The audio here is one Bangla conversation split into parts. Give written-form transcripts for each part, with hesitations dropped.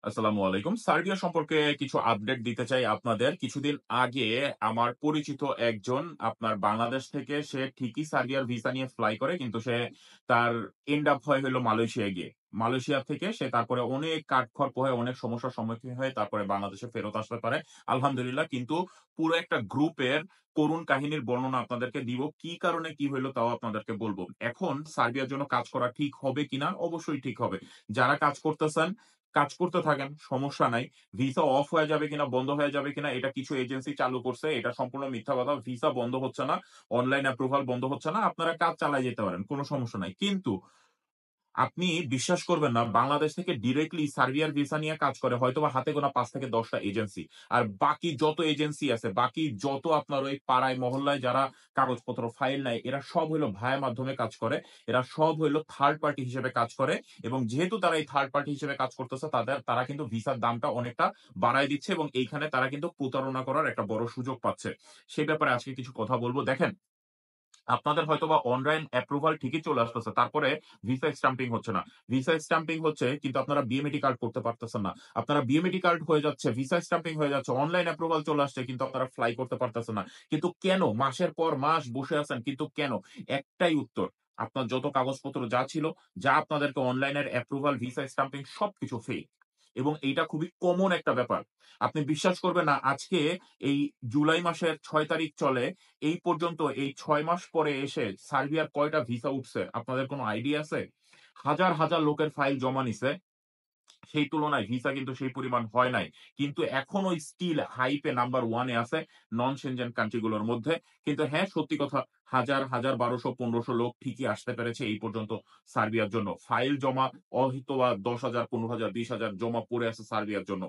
আসসালামু আলাইকুম। সার্বিয়া সম্পর্কে কিছু আপডেট দিতে চাই আপনাদের। কিছুদিন আগে আমার পরিচিত একজন আপনার বাংলাদেশ থেকে সে ঠিকই সার্বিয়ার ভিসা নিয়ে ফ্লাই করে কিন্তু সে তার এন্ড আপ হয় হলো মালয়েশিয়ায় গিয়ে। মালয়েশিয়া থেকে সে তারপরে অনেক কাঠখড় পোহায় অনেক সমস্যার সম্মুখীন হয়ে তারপরে বাংলাদেশে ফেরত আসতে পারে। আলহামদুলিল্লাহ। কিন্তু পুরো একটা গ্রুপের করুণ কাহিনীর বর্ণনা আপনাদেরকে দিব। কি কারণে কি হইল তাও আপনাদেরকে বলব। এখন সার্বিয়ার জন্য কাজ করা ঠিক হবে কিনা? অবশ্যই ঠিক হবে। যারা কাজ করতেছেন কাজ করতে থাকেন, সমস্যা নাই। ভিসা অফ হয়ে যাবে কিনা, বন্ধ হয়ে যাবে কিনা এটা কিছু এজেন্সি চালু করছে। এটা সম্পূর্ণ মিথ্যা কথা। ভিসা বন্ধ হচ্ছে না, অনলাইন অ্যাপ্রুভাল বন্ধ হচ্ছে না। আপনারা কাজ চালায় যেতে পারেন। কোন সমস্যা নাই। কিন্তু আপনি বিশ্বাস করবেন না, বাংলাদেশ থেকে ডিরেক্টলি সার্বিয়ার ভিসা নিয়ে কাজ করে হয়তোবা হাতে গোনা ৫ থেকে ১০ টা এজেন্সি। আর বাকি যত এজেন্সি আছে, বাকি যত আপনার ওই পাড়ায় মহল্লায় যারা কাগজপত্র ফাইল নেয়, এরা সব হইলো ভায়া মাধ্যমে কাজ করে। এরা সব হইলো থার্ড পার্টি হিসেবে কাজ করে এবং যেহেতু তারা এই থার্ড পার্টি হিসেবে কাজ করতেছে, তারা কিন্তু ভিসার দামটা অনেকটা বাড়ায় দিচ্ছে এবং এইখানে তারা কিন্তু প্রতারণা করার একটা বড় সুযোগ পাচ্ছে। সে ব্যাপারে আজকে কিছু কথা বলব। দেখেন, আপনাদের হয়তোবা অনলাইন অ্যাপ্রুভাল ঠিকই চলে আসতেছে। তারপরে ভিসা স্ট্যাম্পিং হচ্ছে না। ভিসা স্ট্যাম্পিং হচ্ছে কিন্তু আপনারা বিএমএটি কার্ড করতে পারতেছেন না। আপনারা বিএমএটি কার্ড হয়ে যাচ্ছে, ভিসা স্ট্যাম্পিং হয়ে যাচ্ছে, অনলাইন অ্যাপ্রুভাল চলে আসছে কিন্তু আপনারা ফ্লাই করতে পারতেছেন না। কিন্তু কেন? মাসের পর মাস বসে আছেন কিন্তু কেন? একটাই উত্তর। আপনার যত কাগজপত্র যা ছিল, যা আপনাদেরকে অনলাইনের অ্যাপ্রুভাল, ভিসা স্ট্যাম্পিং সবকিছু ফেক। এবং এইটা খুবই কমন একটা ব্যাপার। আপনি বিশ্বাস করবেন না, আজকে এই জুলাই মাসের ৬ তারিখ চলে। এই পর্যন্ত এই ৬ মাস পরে এসে সার্বিয়ার কয়টা ভিসা উঠছে? আপনাদের কোন আইডিয়া আছে? হাজার, হাজার লোকের ফাইল জমা নিছে। সেই তুলনায় ভিসা কিন্তু সেই পরিমাণ হয় নাই। কিন্তু এখনো স্টিল হাইপ এ নাম্বার 1 এ আছে নন সেনজেন কান্ট্রি গুলোর মধ্যে। কিন্তু হ্যাঁ, সত্যি কথা, হাজার, হাজার ১২০০ ১৫০০ লোক ঠিকই আসতে পেরেছে এই পর্যন্ত সার্বিয়ার জন্য। ফাইল জমা হয়তোবা ১০,০০০, ১৫,০০০, ২০,০০০ জমা পড়ে আছে সার্বিয়ার জন্য।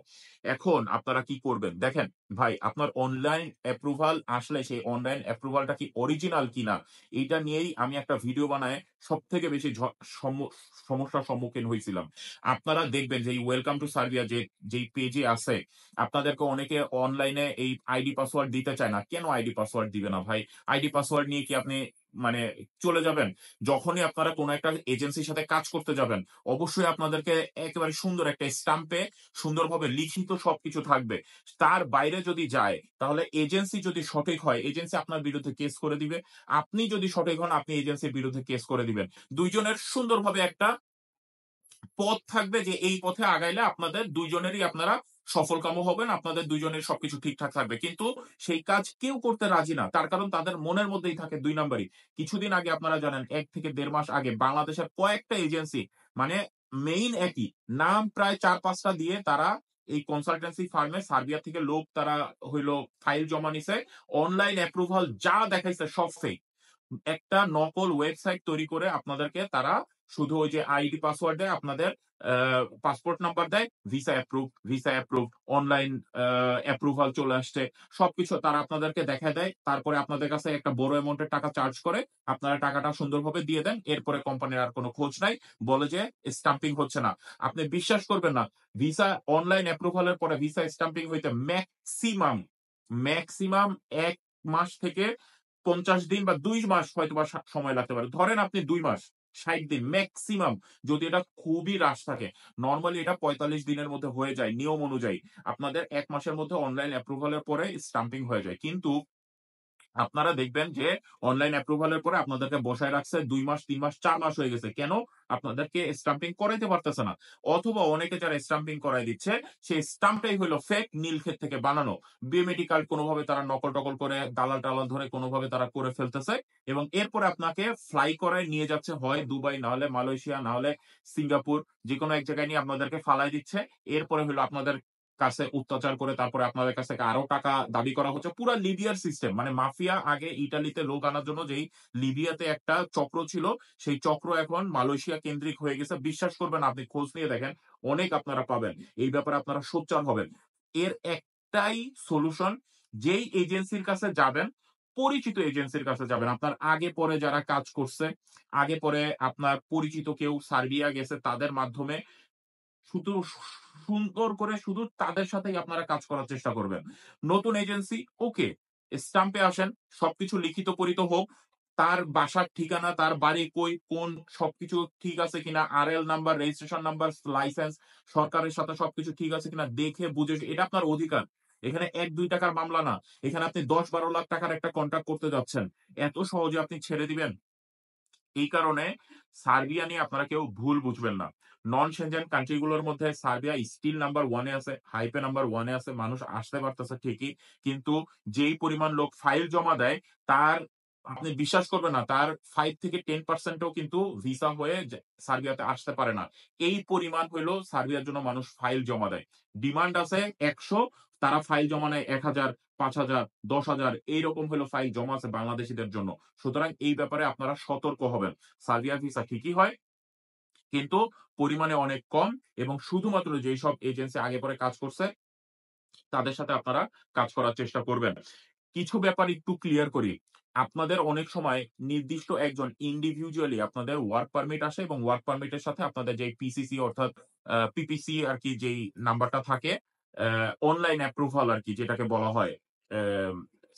এখন আপনারা কি করবেন? দেখেন ভাই, আপনার অনলাইন অ্যাপ্রুভাল আসলে সেই অনলাইন অ্যাপ্রুভালটা কি অরিজিনাল কিনা এইটা নিয়েই আমি একটা ভিডিও বানায়ে সবথেকে বেশি সম সমস্যার সম্মুখীন হইছিলাম। আপনারা দেখবেন যে এই ওয়েলকাম টু সার্বিয়া যেই পেজে আছে, আপনাদেরকে অনেকে অনলাইনে এই আইডি পাসওয়ার্ড দিতে চায় না। কেন আইডি পাসওয়ার্ড দিবে না ভাই? আইডি পাসওয়ার্ড নিয়ে কি আপনি মানে চলে যাবেন? যখনই আপনারা কোন একটা এজেন্সির সাথে কাজ করতে যাবেন, অবশ্যই আপনাদেরকে একেবারে সুন্দর একটা স্ট্যাম্পে সুন্দরভাবে লিখিত সবকিছু থাকবে। তার বাইরে যদি যায়, তাহলে এজেন্সি যদি সঠিক হয়, এজেন্সি আপনার বিরুদ্ধে কেস করে দিবে। আপনি যদি সঠিক হন, আপনি এজেন্সির বিরুদ্ধে কেস করে দিবেন। ২ জনের সুন্দরভাবে একটা পথ থাকবে যে এই পথে আগাইলে আপনাদের ২ জনেরই আপনারা সফলকাম হবেন। আপনাদের ২ জনের সবকিছু ঠিকঠাক থাকবে। কিন্তু সেই কাজ কেউ করতে রাজি না। তার কারণ তাদের মনের মধ্যেই থাকে ২ নাম্বারই। কিছুদিন আগে আপনারা জানেন ১ থেকে ১.৫ মাস আগে বাংলাদেশের কয়েকটা এজেন্সি মানে মেইন একই। নাম প্রায় ৪-৫ টা দিয়ে তারা এই কনসালটেন্সি ফার্মে সার্বিয়া থেকে লোক তারা হইলো ফাইল জমা নিছে। অনলাইন অ্যাপ্রুভাল যা দেখাইছে সব ফেক। একটা নকল ওয়েবসাইট তৈরি করে আপনাদেরকে তারা শুধু ওই যে আইডি পাসওয়ার্ড দেয়, আপনাদের পাসপোর্ট নাম্বার দেয়, visa approved, visa approved, online approval চলে আসছে। সবকিছু তারা আপনাদেরকে দেখায় দেয়। তারপরে আপনাদের কাছে একটা বড় অ্যামাউন্টের টাকা চার্জ করে। আপনারা টাকাটা সুন্দরভাবে দিয়ে দেন। এরপরে কোম্পানির আর কোন খোঁজ নাই। বলে যে স্ট্যাম্পিং হচ্ছে না। আপনি বিশ্বাস করবেন না, ভিসা অনলাইন অ্যাপ্রুভাল এর পরে ভিসা স্ট্যাম্পিং হইতে মেক্সিমাম ১ মাস থেকে ৫০ দিন বা ২ মাস হয়তোবা সময় লাগতে পারে। ধরেন আপনি ২ মাস, ৬০ দিন মেক্সিমাম, যদি এটা খুবই রাশ থাকে। নরমালি এটা ৪৫ দিনের মধ্যে হয়ে যায় নিয়ম অনুযায়ী। আপনাদের ১ মাসের মধ্যে অনলাইন অ্যাপ্রুভাল এর পরে স্ট্যাম্পিং হয়ে যায়। কিন্তু আপনারা দেখবেন যে অনলাইন অ্যাপ্রুভাল এর পরে আপনাদেরকে বসায় রাখছে ২ মাস, ৩ মাস, ৪ মাস হয়ে গেছে। কেন? আপনাদেরকে স্ট্যাম্পিং করাইতে পারতেছে না। অথবা অনেকে যারা স্ট্যাম্পিং করায় দিচ্ছে, সেই স্ট্যাম্পটাই হইলো ফেক, নীলক্ষেত থেকে বানানো। বিএমএটি কার্ড কোনভাবে তারা নকল-টকল করে দালাল-টালাল ধরে কোনভাবে তারা করে ফেলতেছে এবং এরপরে আপনাকে ফ্লাই করায় নিয়ে যাচ্ছে হয় দুবাই, না হলে মালয়েশিয়া, না হলে সিঙ্গাপুর। যেকোনো এক জায়গায় নিয়ে আপনাদেরকে ফালায় দিচ্ছে। এরপরে হইলো আপনাদের কাছে অত্যাচার করে তারপরে আপনাদের কাছ থেকে আরো টাকা দাবি করা হচ্ছে। পুরা লিবিয়ার সিস্টেম মানে মাফিয়া আগে ইতালিতে লোক আনার জন্য যেই লিবিয়াতে একটা চক্র ছিল, সেই চক্র এখন মালয়েশিয়া কেন্দ্রিক হয়ে গেছে। বিশ্বাস করবেন, আপনি খোঁজ নিয়ে দেখেন, অনেক আপনারা পাবেন। এই ব্যাপারে আপনারা সোচ্চার হবেন। এর একটাই সলিউশন, যেই এজেন্সির কাছে যাবেন, পরিচিত এজেন্সির কাছে যাবেন। আপনার আগে পরে যারা কাজ করছে, আগে পরে আপনার পরিচিত কেউ সার্বিয়া গেছে তাদের মাধ্যমে শুধু সুন্দর করে শুধু তাদের সাথেই আপনারা কাজ করার চেষ্টা করবেন। নতুন এজেন্সি ওকে, স্ট্যাম্পে আসেন, সবকিছু লিখিত পড়িত হোক। তার বাসার ঠিকানা, তার বাড়ি কই, কোন সবকিছু ঠিক আছে কিনা, RL number, registration number, licence, সরকারের সাথে সবকিছু ঠিক আছে কিনা দেখে বুঝে এটা আপনার অধিকার। এখানে ১-২ টাকার মামলা না। এখানে আপনি ১০-১২ লাখ টাকার একটা কন্ট্রাক্ট করতে যাচ্ছেন। এত সহজে আপনি ছেড়ে দিবেন? এই কারণে সার্বিয়া নিয়ে আপনারা কেউ ভুল বুঝবেন না। নন সেনজেন কান্ট্রি গুলোর মধ্যে সার্বিয়া স্টিল নাম্বার 1 এ আছে, হাইপে নাম্বার 1 এ আছে। মানুষ আসতে পারতেছে ঠিকই। কিন্তু যেই পরিমাণ লোক ফাইল জমা দেয়, তার আপনি বিশ্বাস করবেন না, তার 5 থেকে 10% ও কিন্তু ভিসা হয়ে সার্বিয়াতে আসতে পারে না। এই পরিমাণ হইলো সার্বিয়ার জন্য মানুষ ফাইল জমা দেয়। ডিমান্ড আছে ১০০, তারা ফাইল জমা নেয় ১,০০০, ৫,০০০, ১০,০০০ এইরকম হইলো ফাইল জমা আছে বাংলাদেশীদের জন্য। সুতরাং এই ব্যাপারে আপনারা সতর্ক হবেন। সার্বিয়া ভিসা ঠিকই হয়, কিন্তু পরিমাণে অনেক কম এবং শুধুমাত্র যেসব এজেন্সি আগে পরে কাজ করছে, তাদের সাথে আপনারা কাজ করার চেষ্টা করবেন। কিছু ব্যাপার একটু ক্লিয়ার করি। আপনাদের অনেক সময় নির্দিষ্ট একজন ইন্ডিভিজুয়ালি আপনাদের ওয়ার্ক পারমিট আসে এবং ওয়ার্ক পারমিটের সাথে আপনাদের যেই পিসিসি অর্থাৎ পিপিসি আরকি যেই নাম্বারটা থাকে, অনলাইন অ্যাপ্রুভাল আরকি যেটাকে বলা হয়।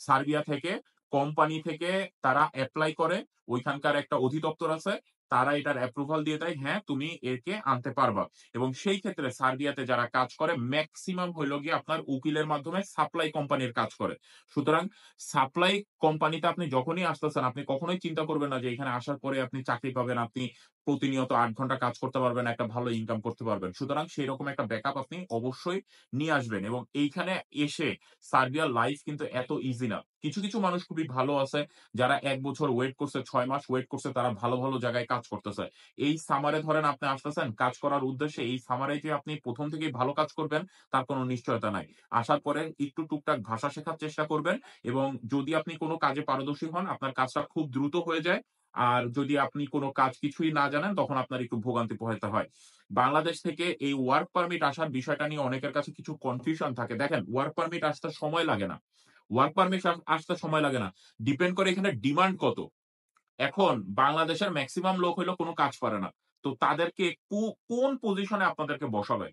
সার্বিয়া থেকে, কোম্পানি থেকে তারা এপ্লাই করে। ওইখানকার একটা অধিদপ্তর আছে। তারা এটার অ্যাপ্রুভাল দিয়ে দেয়, হ্যাঁ, তুমি একে আনতে পারবা। এবং সেই ক্ষেত্রে সার্বিয়াতে যারা কাজ করে মেক্সিমাম হইল গিয়ে আপনার উকিলের মাধ্যমে সাপ্লাই কোম্পানির কাজ করে। সুতরাং সাপ্লাই কোম্পানিতে আপনি যখনই আসতেছেন, আপনি কখনোই চিন্তা করবেন না যে এখানে আসার পরে আপনি চাকরি পাবেন, আপনি প্রতিনিয়ত ৮ ঘন্টা কাজ করতে পারবেন, একটা ভালো ইনকাম করতে পারবেন। সুতরাং সেরকম একটা ব্যাকআপ আপনি অবশ্যই নিয়ে আসবেন এবং এইখানে এসে সার্বিয়ার লাইফ কিন্তু এত ইজি না। কিছু মানুষ খুবই ভালো আছে, যারা ১ বছর ওয়েট করছে, ৬ মাস ওয়েট করছে, তারা ভালো জায়গায় কাজ করতেছে। এই সামারে ধরেন আপনি আসতেছেন কাজ করার উদ্দেশ্যে, এই সামারে যে আপনি ১ম থেকেই ভালো কাজ করবেন, তার কোন নিশ্চয়তা নাই। আসার পরে একটু টুকটাক ভাষা শেখার চেষ্টা করবেন এবং যদি আপনি কোন কাজে পারদর্শী হন, আপনার কাজটা খুব দ্রুত হয়ে যায়। আর যদি আপনি কোন কাজ কিছুই না জানেন, তখন আপনার একটু ভোগান্তি পোহাইতে হয়। বাংলাদেশ থেকে এই ওয়ার্ক পারমিট আসার বিষয়টা নিয়ে অনেকের কাছে কিছু কনফিউশন থাকে। দেখেন, ওয়ার্ক পারমিট আসতে সময় লাগে না। ওয়ার্ক পারমিট আসতে সময় লাগে না। ডিপেন্ড করে এখানে ডিমান্ড কত। এখন বাংলাদেশের মেক্সিমাম লোক হইলো কোন কাজ পারে না। তো তাদেরকে কোন পজিশনে আপনাদেরকে বসাবে?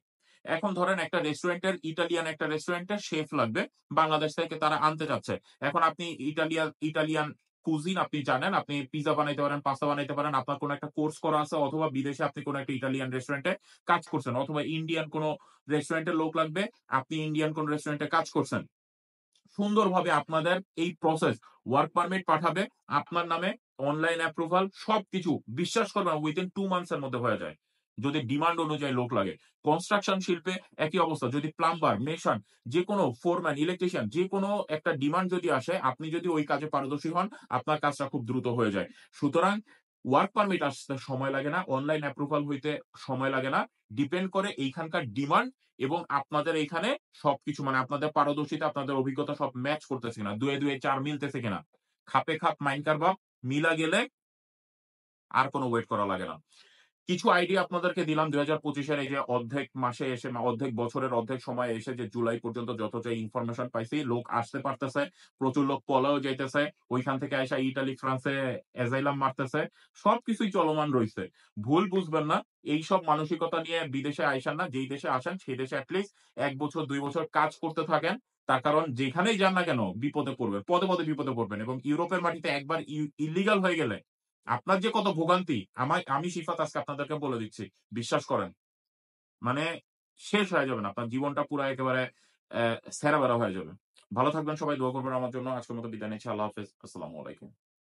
এখন ধরেন একটা রেস্টুরেন্টের ইটালিয়ান একটা রেস্টুরেন্টের শেফ লাগবে। বাংলাদেশ থেকে তারা আনতে চাচ্ছে। এখন আপনি ইটালিয়ান কুজিন আপনি জানেন, আপনি পিজ্জা বানাইতে পারেন, পাস্তা বানাইতে পারেন। আপনার কোন একটা কোর্স করা আছে অথবা বিদেশে আপনি কোন একটা ইটালিয়ান রেস্টুরেন্টে কাজ করছেন অথবা ইন্ডিয়ান কোন রেস্টুরেন্টের লোক লাগবে, আপনি ইন্ডিয়ান কোন রেস্টুরেন্টে কাজ করছেন। সুন্দরভাবে আপনাদের এই প্রসেস ওয়ার্ক পারমিট পাঠাবে আপনার নামে, অনলাইন অ্যাপ্রুভাল সবকিছু বিশ্বাস করবেন উইথিন 2 মান্থস এর মধ্যে হয়ে যায়। যদি ডিমান্ড অনুযায়ী লোক লাগে। কনস্ট্রাকশন শিল্পে একই অবস্থা। যদি প্লাম্বার, মেসন, যেকোনো ফোরম্যান, ইলেকট্রিশিয়ান যেকোনো একটা ডিমান্ড যদি আসে, আপনি যদি ওই কাজে পারদর্শী হন, আপনার কাজটা খুব দ্রুত হয়ে যায়। সুতরাং ওয়ার্ক পারমিট আসতে সময় লাগে না, অনলাইন অ্যাপ্রুভাল হইতে সময় লাগে না। ডিপেন্ড করে এইখানকার ডিমান্ড এবং আপনাদের এইখানে সবকিছু মানে আপনাদের পারদর্শিতা, আপনাদের অভিজ্ঞতা সব ম্যাচ করতেছে কিনা। ২ এ ২ এ ৪ মিলতেছে কিনা। খাপে খাপ মাইনকার বাপ মিলা গেলে আর কোন ওয়েট করা লাগে না। কিছু আইডিয়া আপনাদেরকে দিলাম ২০২৫ এর এই যে অর্ধেক মাসে এসে অর্ধেক বছরের অর্ধেক সময়ে এসে যে জুলাই পর্যন্ত যত ইনফরমেশন পাইছি, লোক আসতে পারতেছে, প্রচুর লোক পলায়ও যাইতেছে। ওইখান থেকে আইসা ইতালি, ফ্রান্সে অ্যাজাইলাম মারতেছে। সবকিছুই চলমান রইছে। ভুল বুঝবেন না। এইসব মানসিকতা নিয়ে বিদেশে আইসান না। যেই দেশে আসেন সেই দেশে এটলিস্ট ১ বছর ২ বছর কাজ করতে থাকেন। তার কারণ যেখানেই যান না কেন বিপদে পড়বেন। পদে বিপদে পড়বেন এবং ইউরোপের মাটিতে একবার ইল্লিগাল হয়ে গেলে আপনার যে কত ভোগান্তি আমি শিফাত আজকে আপনাদেরকে বলে দিচ্ছি। বিশ্বাস করেন। মানে শেষ হয়ে যাবেন। আপনার জীবনটা পুরা একেবারে ছেঁড়া-বেড়া হয়ে যাবে। ভালো থাকবেন সবাই। দোয়া করবেন আমার জন্য। আজকের মতো বিদায় নিচ্ছি। আল্লাহ হাফেজ। আসসালামু আলাইকুম।